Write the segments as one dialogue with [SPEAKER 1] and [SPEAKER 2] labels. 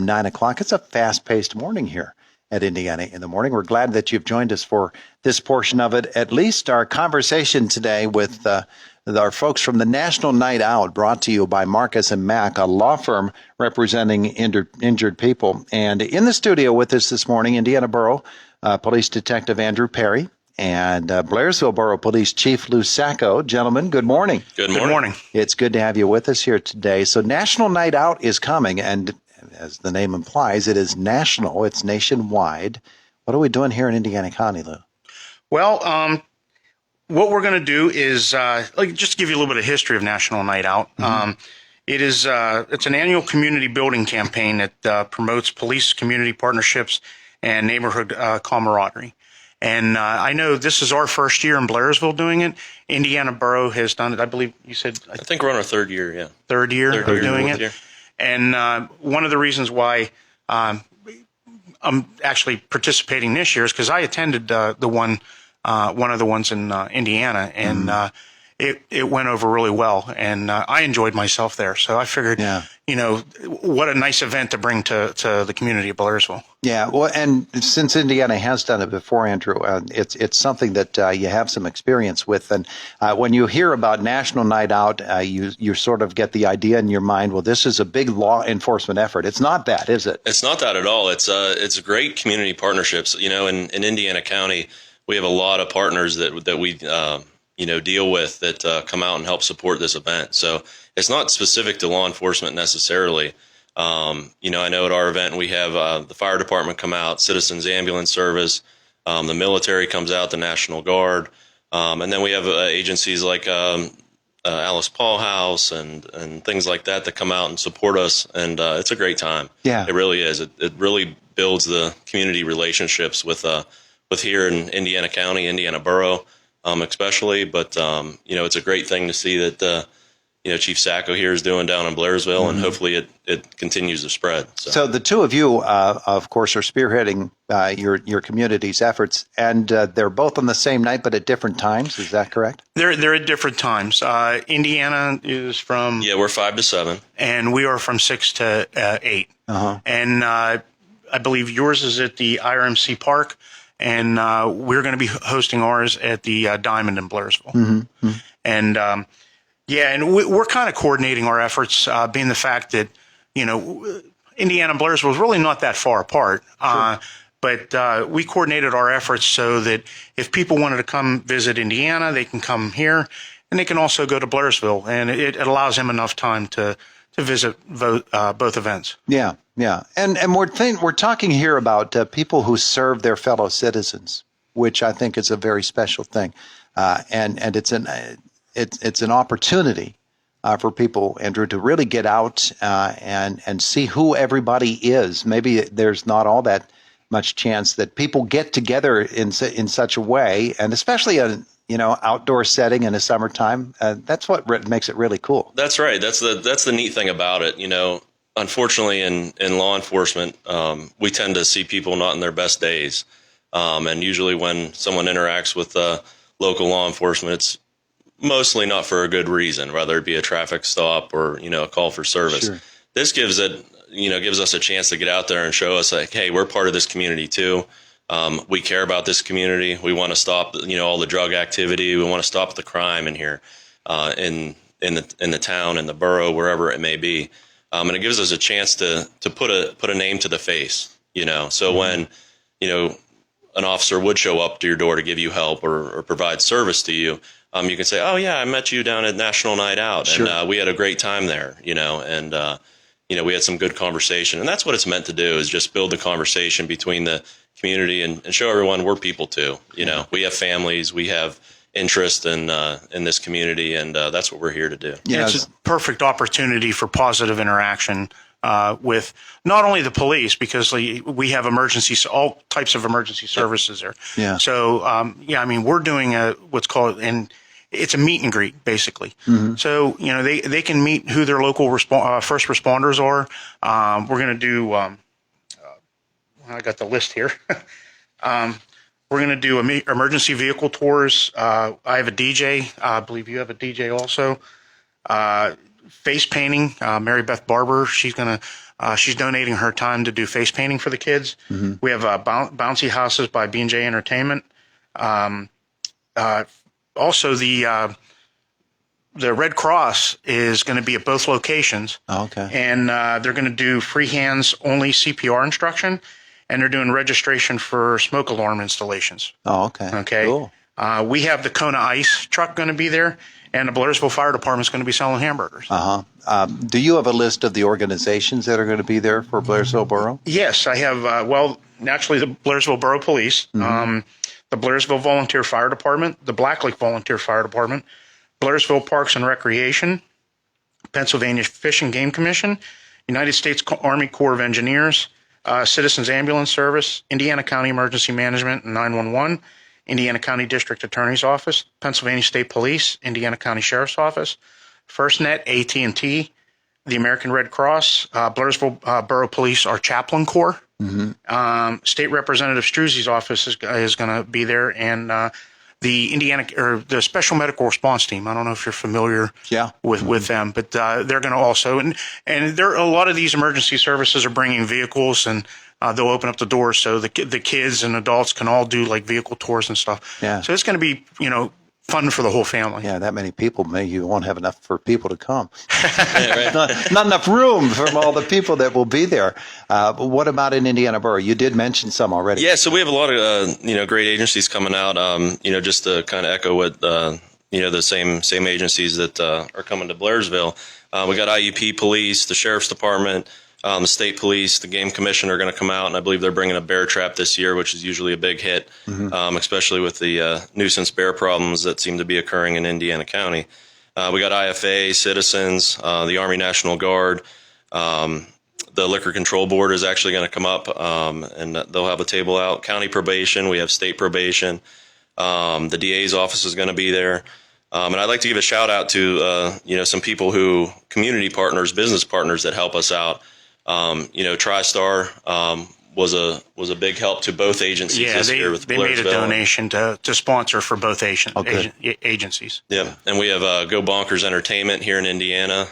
[SPEAKER 1] 9 o'clock. It's a fast-paced morning here at Indiana in the Morning. We're glad that you've joined us for this portion of it, at least our conversation today with our folks from the National Night Out, brought to you by Marcus and Mack, a law firm representing injured people. And in the studio with us this morning, Indiana Borough Police Detective Andrew Perry and Blairsville Borough Police Chief Lou Sacco. Gentlemen, good morning.
[SPEAKER 2] Good morning.
[SPEAKER 1] It's good to have you with us here today. So National Night Out is coming, and as the name implies, it is national. It's nationwide. What are we doing here in Indiana County, Lou?
[SPEAKER 2] Well, what we're going to do is just to give you a little bit of history of National Night Out. It's an annual community building campaign that promotes police community partnerships and neighborhood camaraderie. And I know this is our first year in Blairsville doing it. Indiana Borough has done it. I believe you said.
[SPEAKER 3] I think we're on our third year. Yeah.
[SPEAKER 2] Third year doing it.
[SPEAKER 3] Year.
[SPEAKER 2] And one of the reasons why I'm actually participating this year is because I attended one of the ones in Indiana, and it went over really well, and I enjoyed myself there. So I figured, what a nice event to bring to the community of Blairsville.
[SPEAKER 1] Yeah, well, and since Indiana has done it before, Andrew, it's something that you have some experience with. And when you hear about National Night Out, you sort of get the idea in your mind, well, this is a big law enforcement effort. It's not that, is it?
[SPEAKER 3] It's not that at all. It's great community partnerships. In Indiana County, we have a lot of partners that we deal with that come out and help support this event. So it's not specific to law enforcement necessarily. I know at our event we have the fire department come out, Citizens Ambulance Service, the military comes out, the National Guard, and then we have agencies like Alice Paul House and things like that come out and support us, and it's a great time.
[SPEAKER 1] Yeah, it
[SPEAKER 3] really is. It really builds the community relationships with here in Indiana County, Indiana Borough, especially. But it's a great thing to see that Chief Sacco here is doing down in Blairsville, and hopefully it continues to spread. So
[SPEAKER 1] the two of you, of course, are spearheading your community's efforts, and they're both on the same night, but at different times. Is that correct?
[SPEAKER 2] They're at different times. Indiana is from
[SPEAKER 3] we're 5 to 7,
[SPEAKER 2] and we are from 6 to 8. And I believe yours is at the IRMC Park, and we're going to be hosting ours at the Diamond in Blairsville. And and we're kind of coordinating our efforts, being the fact that, Indiana and Blairsville is really not that far apart.
[SPEAKER 1] Sure.
[SPEAKER 2] But we coordinated our efforts so that if people wanted to come visit Indiana, they can come here, and they can also go to Blairsville. And it allows them enough time to visit both events.
[SPEAKER 1] Yeah. Yeah. And we're talking here about people who serve their fellow citizens, which I think is a very special thing. And it's an opportunity for people, Andrew, to really get out and see who everybody is. Maybe there's not all that much chance that people get together in such a way, and especially a outdoor setting in the summertime. That's what makes it really cool.
[SPEAKER 3] That's right. That's the neat thing about it. Unfortunately, in law enforcement, we tend to see people not in their best days, and usually when someone interacts with local law enforcement, it's mostly not for a good reason, whether it be a traffic stop or, a call for service.
[SPEAKER 1] Sure.
[SPEAKER 3] This gives us a chance to get out there and show us like, hey, we're part of this community too. We care about this community. We want to stop, all the drug activity. We want to stop the crime in here, in the town, in the borough, wherever it may be. And it gives us a chance to put a name to the face, So when, an officer would show up to your door to give you help or provide service to you, you can say, oh, yeah, I met you down at National Night Out,
[SPEAKER 1] sure.
[SPEAKER 3] And we had a great time there, and, we had some good conversation. And that's what it's meant to do, is just build the conversation between the community and show everyone we're people too. We have families, we have interest in this community, and that's what we're here to do.
[SPEAKER 2] Yeah, it's a perfect opportunity for positive interaction with not only the police, because we have all types of emergency services there.
[SPEAKER 1] Yeah.
[SPEAKER 2] So, we're doing what's called, and it's a meet and greet, basically. So, they can meet who their local first responders are. We're going to do, I got the list here. We're going to do emergency vehicle tours. I have a DJ. I believe you have a DJ also. face painting. Mary Beth Barber, she's donating her time to do face painting for the kids. We have bouncy houses by B&J Entertainment. Also, the Red Cross is going to be at both locations.
[SPEAKER 1] Oh, okay.
[SPEAKER 2] And they're going to do free hands only CPR instruction, and they're doing registration for smoke alarm installations.
[SPEAKER 1] Oh, okay.
[SPEAKER 2] Okay.
[SPEAKER 1] Cool.
[SPEAKER 2] We have the Kona Ice truck going to be there, and the Blairsville Fire Department is going to be selling hamburgers.
[SPEAKER 1] Do you have a list of the organizations that are going to be there for Blairsville Borough?
[SPEAKER 2] Yes, I have. Naturally, the Blairsville Borough Police, the Blairsville Volunteer Fire Department, the Black Lake Volunteer Fire Department, Blairsville Parks and Recreation, Pennsylvania Fish and Game Commission, United States Army Corps of Engineers, Citizens Ambulance Service, Indiana County Emergency Management and 911, Indiana County District Attorney's Office, Pennsylvania State Police, Indiana County Sheriff's Office, FirstNet, AT&T, the American Red Cross, Blairsville Borough Police, our Chaplain Corps, State Representative Struzzi's office is going to be there, and the Indiana or the Special Medical Response Team. I don't know if you're familiar with them, but they're going to also and there a lot of these emergency services are bringing vehicles, and they'll open up the doors so the kids and adults can all do like vehicle tours and stuff.
[SPEAKER 1] Yeah.
[SPEAKER 2] So it's going to be fun for the whole family.
[SPEAKER 1] Yeah, that many people, maybe you won't have enough for people to come. not enough room for all the people that will be there. But what about in Indiana Borough? You did mention some already.
[SPEAKER 3] Yeah, so we have a lot of great agencies coming out. Just to kind of echo what the same agencies that are coming to Blairsville. We got IUP Police, the Sheriff's Department, the State Police, the Game Commission are going to come out, and I believe they're bringing a bear trap this year, which is usually a big hit, especially with the nuisance bear problems that seem to be occurring in Indiana County. We got IFA, Citizens, the Army National Guard. The Liquor Control Board is actually going to come up, and they'll have a table out. County Probation, we have State Probation. The DA's office is going to be there. And I'd like to give a shout out to some people community partners, business partners that help us out. TriStar was a big help to both agencies this year with
[SPEAKER 2] they made a donation to sponsor for both agencies.
[SPEAKER 3] Yeah, and we have Go Bonkers Entertainment here in Indiana.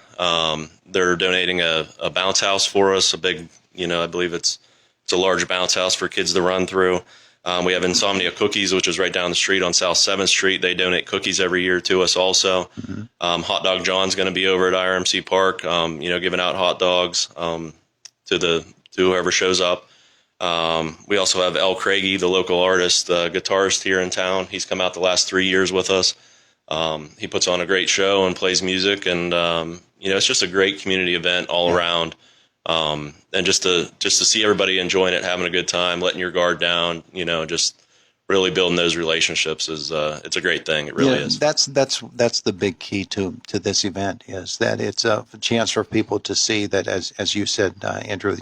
[SPEAKER 3] They're donating a bounce house for us, a big, I believe it's a large bounce house for kids to run through. We have Insomnia Cookies, which is right down the street on South 7th Street. They donate cookies every year to us also. Hot Dog John's going to be over at IRMC Park, giving out hot dogs to whoever shows up. We also have El Craigie, the local artist, guitarist here in town. He's come out the last 3 years with us. He puts on a great show and plays music, and it's just a great community event all around. And just to see everybody enjoying it, having a good time, letting your guard down, just really building those relationships is it's a great thing. It really is. That's
[SPEAKER 1] the big key to this event, is that it's a chance for people to see that, as you said, Andrew,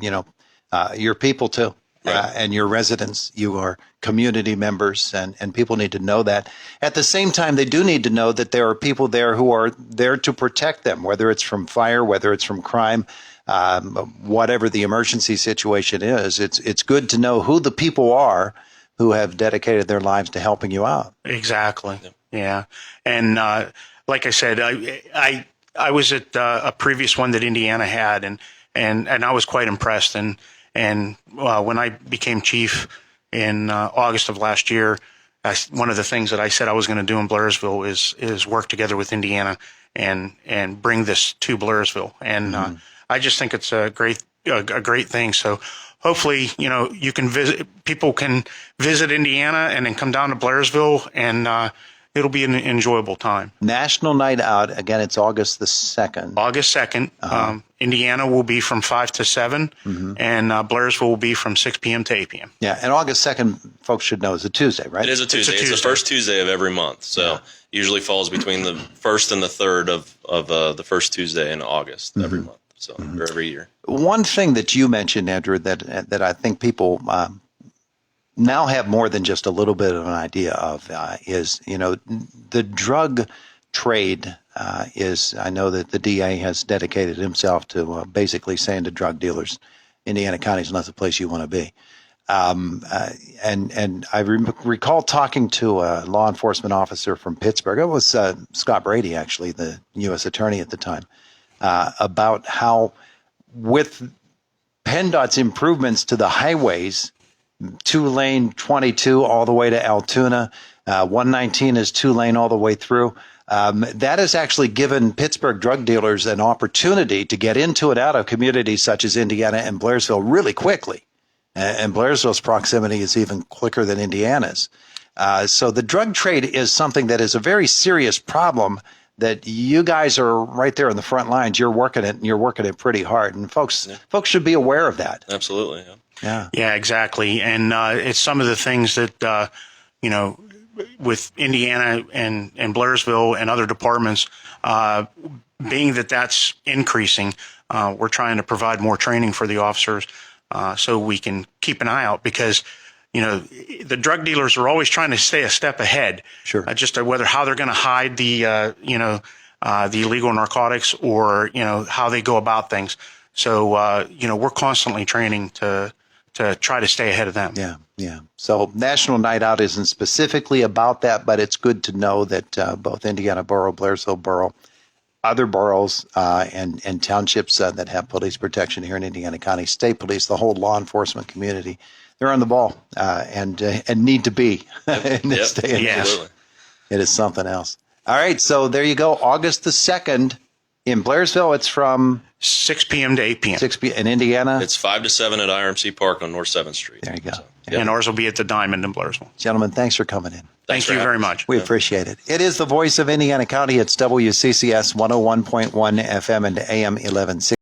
[SPEAKER 1] you're people too.
[SPEAKER 3] Right.
[SPEAKER 1] And your residents, you are community members, and people need to know that. At the same time, they do need to know that there are people there who are there to protect them, whether it's from fire, whether it's from crime, whatever the emergency situation is. It's good to know who the people are who have dedicated their lives to helping you out.
[SPEAKER 2] Exactly. Yeah. And like I said, I was at a previous one that Indiana had, and I was quite impressed. And when I became chief in August of last year, one of the things that I said I was going to do in Blairsville is work together with Indiana and bring this to Blairsville. And I just think it's a great thing. So hopefully, you can people can visit Indiana and then come down to Blairsville, and it'll be an enjoyable time.
[SPEAKER 1] National Night Out, again, it's August the 2nd.
[SPEAKER 2] August 2nd. Indiana will be from 5 to 7, and Blairsville will be from 6 p.m. to 8 p.m.
[SPEAKER 1] Yeah, and August 2nd, folks should know, is a Tuesday, right?
[SPEAKER 3] It is a Tuesday. It's the first Tuesday of every month. So usually falls between the 1st and the 3rd of the first Tuesday in August every month. So or every year. One
[SPEAKER 1] thing that you mentioned, Andrew, that I think people now have more than just a little bit of an idea of is, the drug trade is, I know that the DA has dedicated himself to basically saying to drug dealers, Indiana County is not the place you want to be. And I recall talking to a law enforcement officer from Pittsburgh. It was Scott Brady, actually, the U.S. attorney at the time. about how with PennDOT's improvements to the highways, 2-lane 22 all the way to Altoona, 119 is 2-lane all the way through. That has actually given Pittsburgh drug dealers an opportunity to get into and out of communities such as Indiana and Blairsville really quickly. And Blairsville's proximity is even quicker than Indiana's. So the drug trade is something that is a very serious problem that you guys are right there in the front lines. You're working it, and you're working it pretty hard. And folks should be aware of that.
[SPEAKER 3] Absolutely.
[SPEAKER 2] Yeah, exactly. And it's some of the things that, with Indiana and Blairsville and other departments, being that that's increasing, we're trying to provide more training for the officers so we can keep an eye out, because the drug dealers are always trying to stay a step ahead.
[SPEAKER 1] Sure.
[SPEAKER 2] Just whether how they're going to hide the illegal narcotics, or how they go about things. So we're constantly training to try to stay ahead of them.
[SPEAKER 1] Yeah. So National Night Out isn't specifically about that, but it's good to know that both Indiana Borough, Blairsville Borough, other boroughs and townships that have police protection here in Indiana County, state police, the whole law enforcement community, they're on the ball and need to be in this day and age.
[SPEAKER 2] Yes.
[SPEAKER 1] It is something else. All right, so there you go. August the 2nd in Blairsville. It's from
[SPEAKER 2] 6 p.m. to 8 p.m.
[SPEAKER 1] 6 p.m. in Indiana.
[SPEAKER 3] It's 5 to 7 at IRMC Park on North 7th Street.
[SPEAKER 1] There you go.
[SPEAKER 3] So,
[SPEAKER 2] And ours will be at the Diamond in Blairsville.
[SPEAKER 1] Gentlemen, thanks for coming in.
[SPEAKER 2] Thank you very much.
[SPEAKER 1] We appreciate it. It is the voice of Indiana County. It's WCCS 101.1 FM and AM 1160.